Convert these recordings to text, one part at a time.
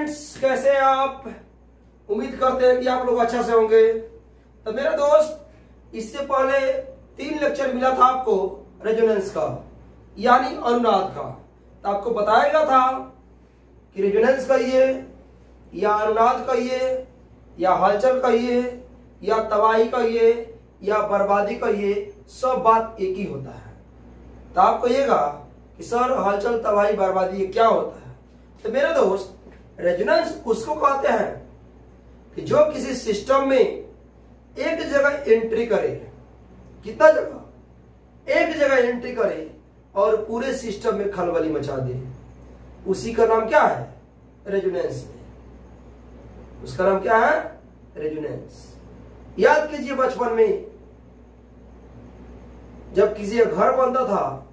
Friends, कैसे हैं आप? उम्मीद करते हैं कि आप लोग अच्छा से होंगे। तो मेरा दोस्त, इससे पहले 3 लेक्चर मिला था आपको रेजोनेंस का, यानी अनुनाद का। तो आपको बताया गया था कि रेजोनेंस कहिए या अनुनाद कहिए या हलचल कहिए या तबाही कहिए या बर्बादी कहिए, सब बात एक ही होता है। तो आप कहिएगा कि सर हलचल तबाही बर्बादी ये क्या होता है? तो मेरे दोस्त, रेजोनेंस उसको कहते हैं कि जो किसी सिस्टम में एक जगह एंट्री करे। कितना जगह? एक जगह एंट्री करे और पूरे सिस्टम में खलबली मचा दे। उसी का नाम क्या है? रेजोनेंस में। उसका नाम क्या है? रेजोनेंस। याद कीजिए, बचपन में जब किसी का घर बनता था,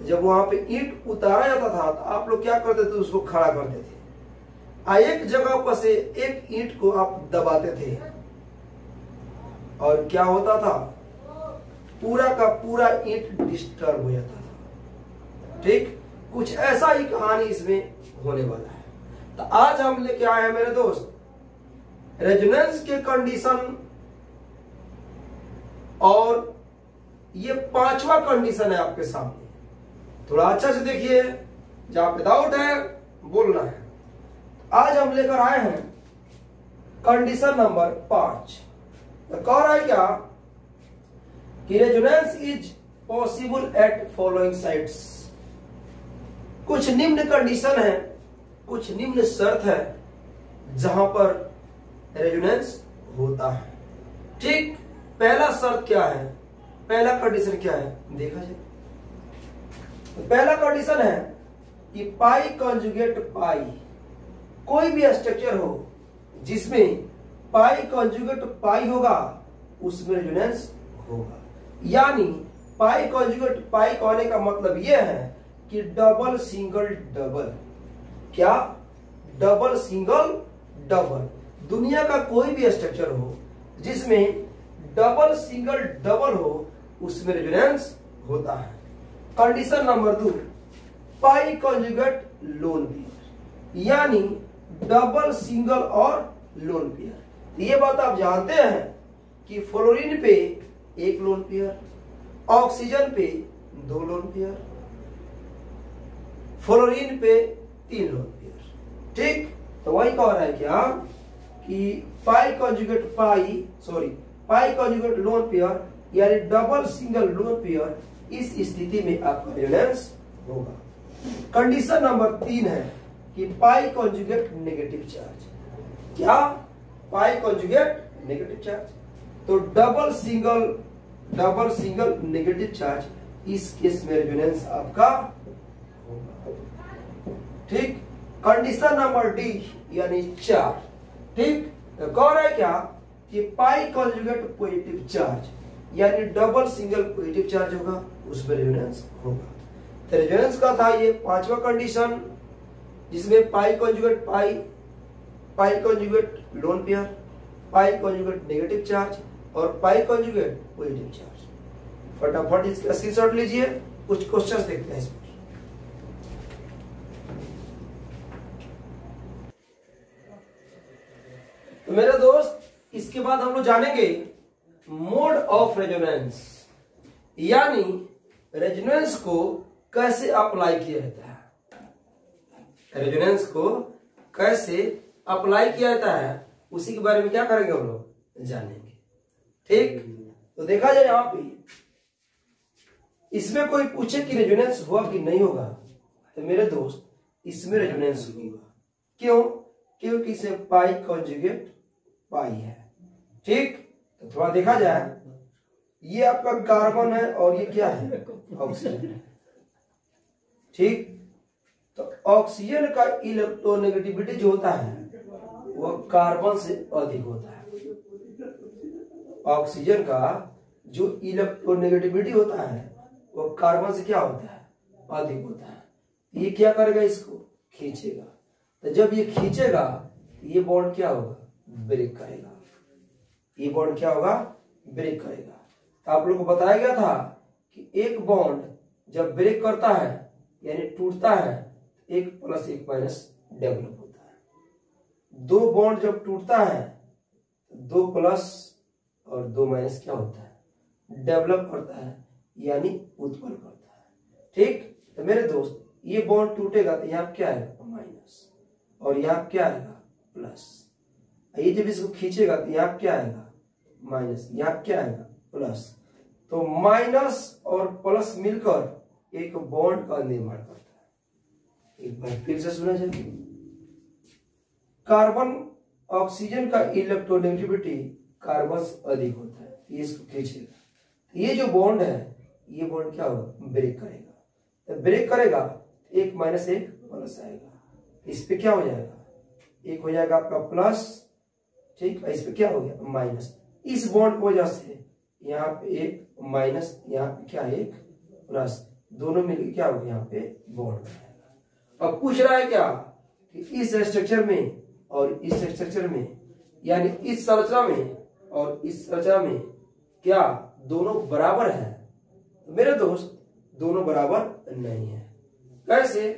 जब वहां पे ईंट उतारा जाता था तो आप लोग क्या करते थे? उसको खड़ा करते थे। एक जगह पर से एक ईंट को आप दबाते थे और क्या होता था? पूरा का पूरा ईंट डिस्टर्ब हो जाता था। ठीक, कुछ ऐसा ही कहानी इसमें होने वाला है। तो आज हम लेके आए हैं मेरे दोस्त रेजोनेंस के कंडीशन, और ये 5वां कंडीशन है आपके सामने। थोड़ा अच्छा से देखिए, जहां पे डाउट है बोलना है। आज हम लेकर आए हैं कंडीशन नंबर 5। तो कह रहा है क्या कि resonance is possible at following sites. कुछ निम्न कंडीशन है, कुछ निम्न शर्त है जहां पर रेजोनेंस होता है। ठीक, पहला शर्त क्या है? पहला कंडीशन क्या है? देखा जाए तो पहला कंडीशन है कि पाई कॉन्जुगेट पाई। कोई भी स्ट्रक्चर हो जिसमें पाई कॉन्जुगेट पाई होगा, उसमें रेजोनेंस होगा। यानी पाई कॉन्जुगेट पाई कहने का मतलब यह है कि डबल सिंगल डबल। क्या? Double single double. दुनिया का कोई भी स्ट्रक्चर हो जिसमें डबल सिंगल डबल हो, उसमें रेजोनेंस होता है। कंडीशन नंबर 2, पाई कॉन्जुगेट लोन पेयर, यानी डबल सिंगल और लोन पेयर। ये बात आप जानते हैं कि फ्लोरीन पे 1 लोन पेयर, ऑक्सीजन पे 2 लोन पेयर, फ्लोरीन पे 3 लोन पेयर। ठीक, तो वही कह रहा है क्या कि पाई कॉन्जुगेट पाई कॉन्जुगेट लोन पेयर यानी डबल सिंगल लोन पेयर, इस स्थिति में आपका रेजोनेंस होगा। कंडीशन नंबर 3 है कि पाई कॉन्जुगेट नेगेटिव चार्ज। क्या? पाई कॉन्जुगेट नेगेटिव चार्ज। तो डबल सिंगल नेगेटिव चार्ज, इस केस में रेजोनेंस आपका होगा। ठीक, कंडीशन नंबर डी यानी 4। ठीक, तो कह रहा है क्या कि पाई कॉन्जुगेट पॉजिटिव चार्ज यानी डबल सिंगल पॉजिटिव चार्ज होगा, उसमें रेजोनेंस होगा। तो रेजोनेंस का था ये 5वां कंडीशन, जिसमें पाई कॉन्जुगेट पाई कॉन्जुगेट लोन पेयर, पाई कॉन्जुगेट नेगेटिव चार्ज और पाई कॉन्जुगेट पॉजिटिव चार्ज। फटाफट इसका स्क्रीनशॉट लीजिए, कुछ क्वेश्चंस देखते हैं इस पर। तो मेरे दोस्त, इसके बाद हम लोग जानेंगे मोड ऑफ रेजोनेंस, यानी रेजोनेंस को कैसे अप्लाई किया जाता है। रेजोनेंस को कैसे अप्लाई किया जाता है, उसी के बारे में क्या करेंगे हम लोग, जानेंगे। ठीक, तो देखा जाए यहां पे इसमें कोई पूछे कि रेजोनेंस हुआ कि नहीं होगा, तो मेरे दोस्त इसमें रेजोनेंस होगा। क्यों? क्योंकि इसे पाई कॉन्जुगेट पाई है। ठीक, तो थोड़ा देखा जाए, ये आपका कार्बन है और ये क्या है? ऑक्सीजन है। ठीक, तो ऑक्सीजन का इलेक्ट्रोनेगेटिविटी जो होता है वह कार्बन से अधिक होता है। ऑक्सीजन का जो इलेक्ट्रोनेगेटिविटी होता है वह कार्बन से क्या होता है? अधिक होता है। ये क्या करेगा? इसको खींचेगा। तो जब ये खींचेगा, ये बॉन्ड क्या होगा? ब्रेक करेगा। ये बॉन्ड क्या होगा? ब्रेक करेगा। तो आप लोग को बताया गया था कि एक बॉन्ड जब ब्रेक करता है यानी टूटता है, 1 + 1 - डेवलप होता है। दो बॉन्ड जब टूटता है दो प्लस और दो माइनस क्या होता है, डेवलप करता है, यानी उत्पन्न करता है। ठीक, तो मेरे दोस्त ये बॉन्ड टूटेगा तो यहाँ क्या आएगा, माइनस, और यहाँ क्या आएगा, प्लस। ये जब इसको खींचेगा तो यहाँ क्या आएगा, माइनस, यहाँ क्या आएगा, प्लस। तो माइनस और प्लस मिलकर एक बॉन्ड का निर्माण करता है। एक बार फिर से सुना जाए, कार्बन ऑक्सीजन का इलेक्ट्रोनेगेटिविटी कार्बन से अधिक होता है, ये इसको खींचेगा, ये जो बॉन्ड है ये बॉन्ड क्या होगा, ब्रेक करेगा। तो ब्रेक करेगा एक माइनस एक प्लस आएगा, इस पे क्या हो जाएगा, एक हो जाएगा आपका प्लस, ठीक, इस पे क्या हो गया, माइनस। इस बॉन्ड की वजह से यहाँ पे एक माइनस, यहाँ पे क्या एक प्लस, दोनों मिलकर क्या हो गया, यहाँ पे बॉन्ड बनाएगा। अब पूछ रहा है क्या कि इस स्ट्रक्चर में और इस स्ट्रक्चर में, यानी इस संरचना में और इस संरचना में क्या दोनों बराबर है? तो मेरे दोस्त दोनों बराबर नहीं है। कैसे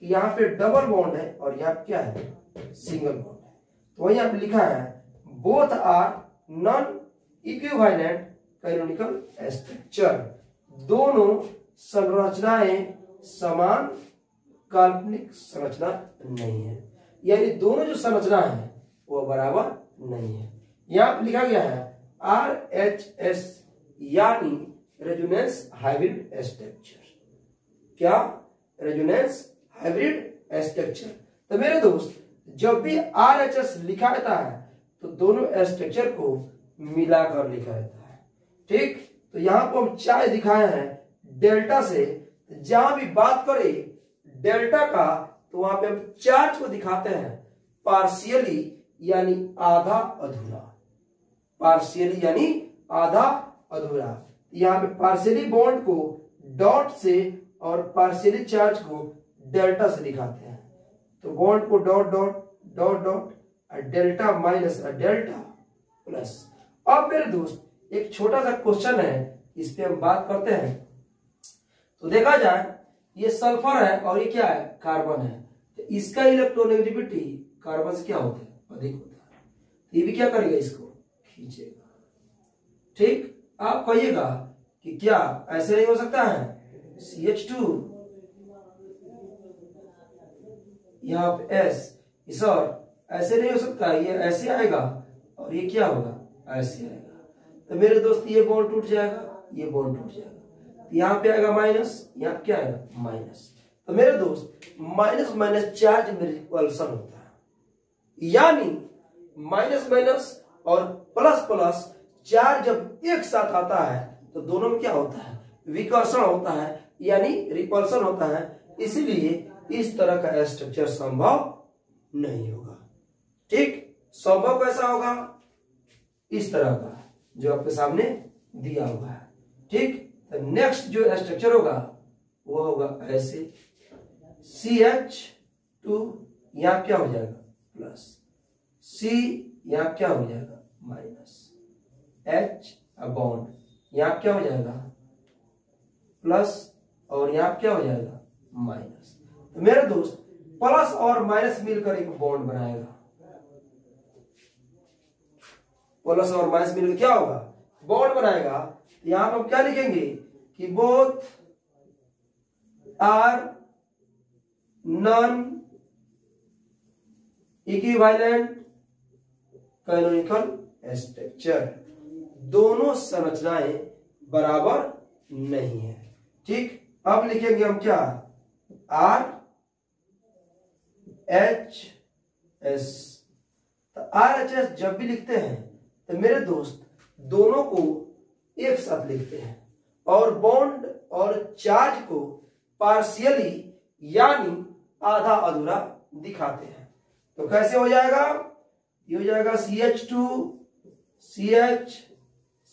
कि यहाँ पे डबल बॉन्ड है और यहाँ क्या है, सिंगल बॉन्ड है। तो वही यहाँ पे लिखा है both are non equivalent canonical structure, दोनों संरचनाएं समान काल्पनिक संरचना नहीं है, यानी दोनों जो संरचना है वो बराबर नहीं है। यहाँ पे लिखा गया है RHS यानी रेजोनेंस हाइब्रिड स्ट्रक्चर। क्या, रेजोनेंस हाइब्रिड स्ट्रक्चर। तो मेरे दोस्त जब भी RHS लिखा रहता है तो दोनों स्ट्रक्चर को मिलाकर लिखा रहता है। ठीक, तो यहाँ पर हम चार्ज दिखाए हैं डेल्टा से, जहां भी बात करें डेल्टा का तो वहां पे हम चार्ज को दिखाते हैं पार्शियली यानी आधा अधूरा, पार्शियली यानी आधा अधूरा। यहाँ पे पार्शियली बॉन्ड को डॉट से और पार्शियली चार्ज को डेल्टा से दिखाते हैं। तो bond co dot dot dot dot, delta minus delta plus. अब मेरे दोस्त एक छोटा सा क्वेश्चन है, इस पे हम बात करते हैं। तो देखा जाए ये सल्फर है और ये क्या है, कार्बन है। तो इसका इलेक्ट्रोनेगेटिविटी कार्बन से क्या होता है, अधिक होता है। ये भी क्या करेगा, इसको खींचेगा। ठीक, आप कहिएगा कि क्या ऐसे नहीं हो सकता है, CH2 यहाँ पे S, सर ऐसे नहीं हो सकता, ये ऐसे आएगा और ये क्या होगा, ऐसे आएगा। तो मेरे दोस्त ये बॉन्ड टूट जाएगा, ये बॉन्ड टूट जाएगा, यहाँ पे आएगा माइनस, यहाँ क्या आएगा, माइनस। तो मेरे दोस्त माइनस माइनस चार्ज में रिपल्सन होता है, यानी माइनस माइनस और प्लस प्लस चार्ज जब एक साथ आता है तो दोनों में क्या होता है, विकर्षण होता है, यानी रिपल्सन होता है। इसीलिए इस तरह का स्ट्रक्चर संभव नहीं होगा। ठीक, संभव कैसा होगा, इस तरह का जो आपके सामने दिया हुआ है। ठीक, तो नेक्स्ट जो स्ट्रक्चर होगा वो होगा ऐसे, CH2 यहाँ क्या हो जाएगा, प्लस, C यहाँ क्या हो जाएगा, माइनस, H बॉन्ड यहाँ क्या हो जाएगा, प्लस, और यहाँ क्या हो जाएगा, माइनस। तो मेरे दोस्त प्लस और माइनस मिलकर एक बॉन्ड बनाएगा, प्लस और माइनस मिलकर क्या होगा, बॉन्ड बनाएगा। यहां पर हम क्या लिखेंगे कि both are non equivalent canonical structure, दोनों संरचनाएं बराबर नहीं है। ठीक, अब लिखेंगे हम क्या, RHS। तो RHS जब भी लिखते हैं तो मेरे दोस्त दोनों को एक साथ लिखते हैं और बॉन्ड और चार्ज को पार्शियली यानी आधा अधूरा दिखाते हैं। तो कैसे हो जाएगा, ये हो जाएगा CH2 CH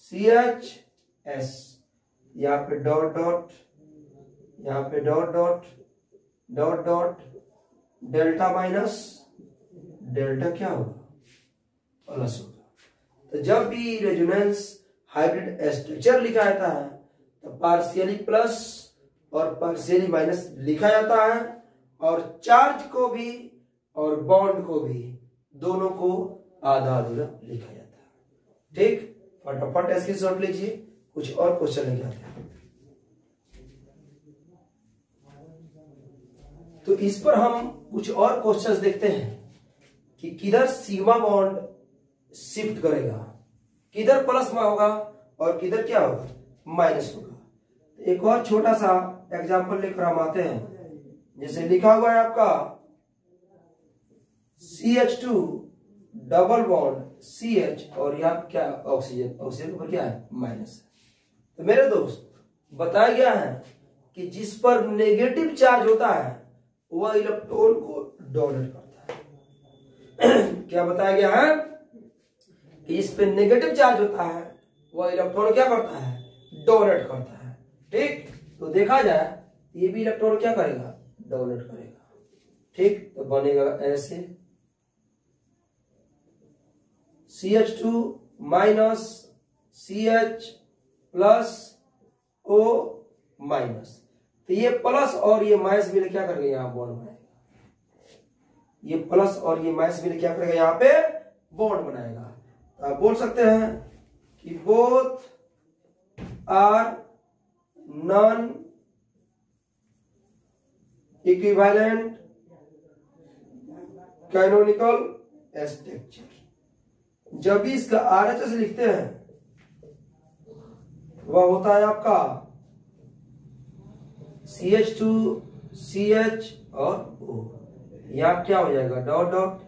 CHS, यहाँ पे डॉट डॉट, यहाँ पे dot dot dot dot, delta minus delta क्या होगा, प्लस होगा। तो जब भी रेजोनेंस हाइब्रिड स्ट्रक्चर लिखा जाता है तो पार्शियली प्लस और पार्शियली माइनस लिखा जाता है, और चार्ज को भी और बॉन्ड को भी दोनों को आधा अधूरा लिखा जाता है। ठीक, फटाफट स्क्रीनशॉट लीजिए, कुछ और क्वेश्चन लेके आते हैं। तो इस पर हम कुछ और क्वेश्चंस देखते हैं कि किधर सिग्मा बॉन्ड शिफ्ट करेगा, किधर प्लस में होगा और किधर क्या होगा, माइनस होगा। एक और छोटा सा एग्जांपल लेकर हम आते हैं। जैसे लिखा हुआ है आपका CH2 डबल बॉन्ड CH और यहाँ क्या ऑक्सीजन, ऑक्सीजन पर क्या है, माइनस है। तो मेरे दोस्त बताया गया है कि जिस पर नेगेटिव चार्ज होता है वह इलेक्ट्रॉन को डोनेट करता है। क्या बताया गया है कि इस पे नेगेटिव चार्ज होता है वह इलेक्ट्रॉन क्या करता है, डोनेट करता है। ठीक, तो देखा जाए ये भी इलेक्ट्रॉन क्या करेगा, डोनेट करेगा। ठीक, तो बनेगा ऐसे CH2 minus CH plus O minus. तो ये प्लस और ये माइनस मिलकर क्या करेगा, यहाँ बॉन्ड बनाएगा। ये प्लस और ये माइनस मिलकर क्या करेगा, यहाँ पे बॉन्ड बनाएगा। तो आप बोल सकते हैं कि both are non equivalent canonical structure. जब भी इसका RHS लिखते हैं वह होता है आपका CH2 CH और O। यहाँ क्या हो जाएगा, डॉट डॉट,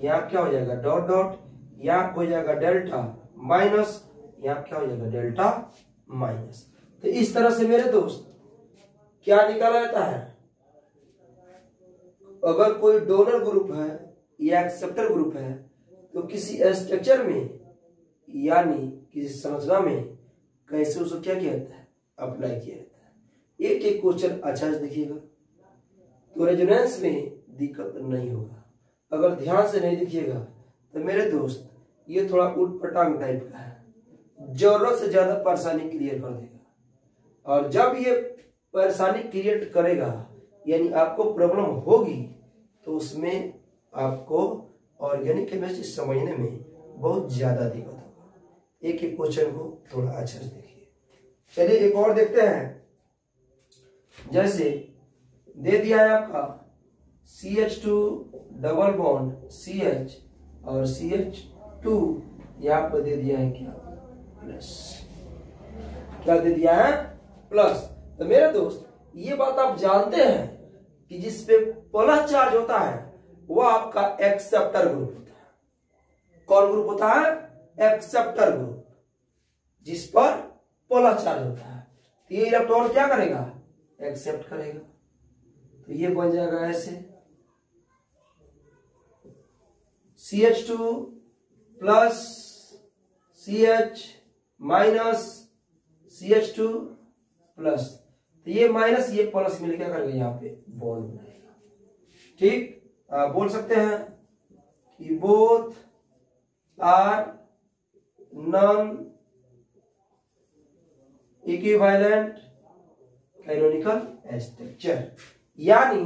यहाँ क्या हो जाएगा, डॉट डॉट, यहाँ हो जाएगा डेल्टा माइनस, यहाँ क्या हो जाएगा, डेल्टा माइनस। तो इस तरह से मेरे दोस्त क्या निकाला जाता है, अगर कोई डोनर ग्रुप है या एक्सेप्टर ग्रुप है तो किसी स्ट्रक्चर में यानी किसी संरचना में कैसे उसको क्या किया जाता है, अप्लाई किया जाता है। एक एक क्वेश्चन अच्छा से देखिएगा तो रेजोनेंस में दिक्कत नहीं होगा। अगर ध्यान से नहीं देखिएगा तो मेरे दोस्त ये थोड़ा उठ पटांग टाइप का है, जरूरत से ज्यादा परेशानी क्रिएट कर देगा। और जब ये परेशानी क्रिएट करेगा यानी आपको प्रॉब्लम होगी तो उसमें आपको ऑर्गेनिक केमिस्ट्री समझने में बहुत ज्यादा दिक्कत होगा। एक एक क्वेश्चन को थोड़ा अच्छा से देखिए। चलिए एक और देखते हैं। जैसे दे दिया है आपका CH2 डबल बॉन्ड CH और CH2 यहाँ पर दे दिया है क्या, प्लस। क्या दे दिया है, प्लस। तो मेरे दोस्त ये बात आप जानते हैं कि जिस पे प्लस चार्ज होता है वह आपका एक्सेप्टर ग्रुप होता है। कौन ग्रुप होता है, एक्सेप्टर ग्रुप, जिस पर प्लस चार्ज होता है। तो ये इलेक्ट्रॉन क्या करेगा, एक्सेप्ट करेगा। तो ये बन जाएगा ऐसे CH2 plus CH minus CH2 plus. तो ये माइनस ये प्लस मिलकर क्या करेगा, यहाँ पे बॉन्ड बनाएगा। ठीक, बोल सकते हैं कि both are non equivalent canonical structure, यानी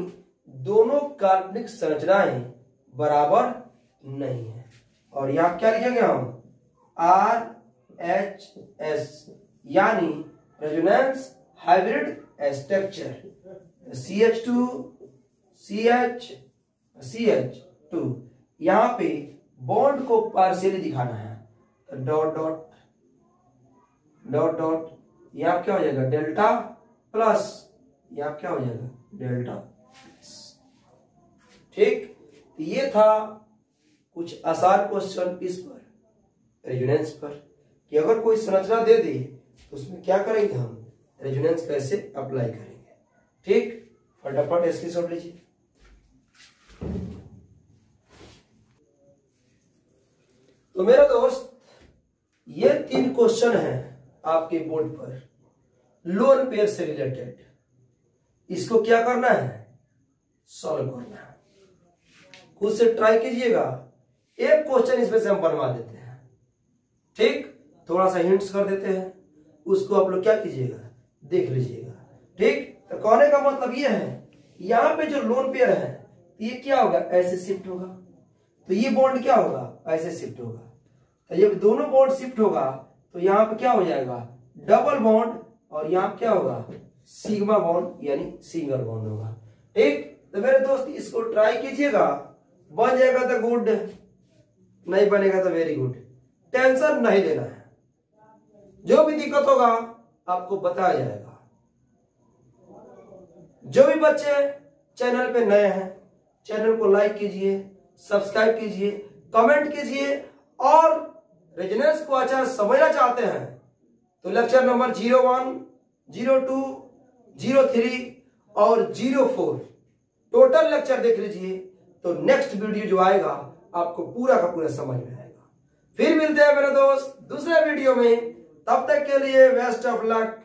दोनों कार्बनिक संरचनाएं बराबर नहीं है। और यहाँ क्या लिखेंगे हम, RHS यानी resonance hybrid structure. CH2 CH2 यहाँ पे बॉन्ड को पार्शियली दिखाना है तो डॉट डॉट डॉट डॉट, यहाँ क्या हो जाएगा, डेल्टा प्लस, यहाँ क्या हो जाएगा, डेल्टा। ठीक, तो ये था कुछ आसान क्वेश्चन इस पर रेजोनेंस पर कि अगर कोई संरचना दे दे तो उसमें क्या करेंगे हम, रेजोनेंस कैसे अप्लाई करेंगे। ठीक, फटाफट स्क्रीनशॉट लीजिए। तो मेरा दोस्त ये 3 क्वेश्चन है आपके बोर्ड पर लोन पेयर से रिलेटेड। इसको क्या करना है, सॉल्व करना है। खुद से ट्राई कीजिएगा। एक क्वेश्चन इसमें से हम बनवा देते हैं। ठीक, थोड़ा सा हिंट्स कर देते हैं, उसको आप लोग क्या कीजिएगा, देख लीजिएगा। ठीक, तो कहने का मतलब ये है यहाँ पे जो लोन पेयर है ये क्या होगा, ऐसे शिफ्ट होगा। तो ये बॉन्ड क्या होगा, ऐसे शिफ्ट होगा। तो जब दोनों बॉन्ड शिफ्ट होगा तो यहाँ पे क्या हो जाएगा, डबल बॉन्ड, और यहाँ पे क्या होगा, सिग्मा बॉन्ड यानी सिंगल बॉन्ड होगा। ठीक, तो मेरे दोस्त इसको ट्राई कीजिएगा, बन जाएगा तो गुड, नहीं बनेगा तो वेरी गुड। टेंशन नहीं लेना है, जो भी दिक्कत होगा आपको बताया जाएगा। जो भी बच्चे चैनल पे नए हैं, चैनल को लाइक कीजिए, सब्सक्राइब कीजिए, कमेंट कीजिए, और रेजोनेंस को अच्छा समझना चाहते हैं तो लेक्चर नंबर 01, 02, 03 और 04 टोटल लेक्चर देख लीजिए, तो नेक्स्ट वीडियो जो आएगा आपको पूरा का पूरा समझ में आएगा। फिर मिलते हैं मेरे दोस्त दूसरे वीडियो में, तब तक के लिए बेस्ट ऑफ लक।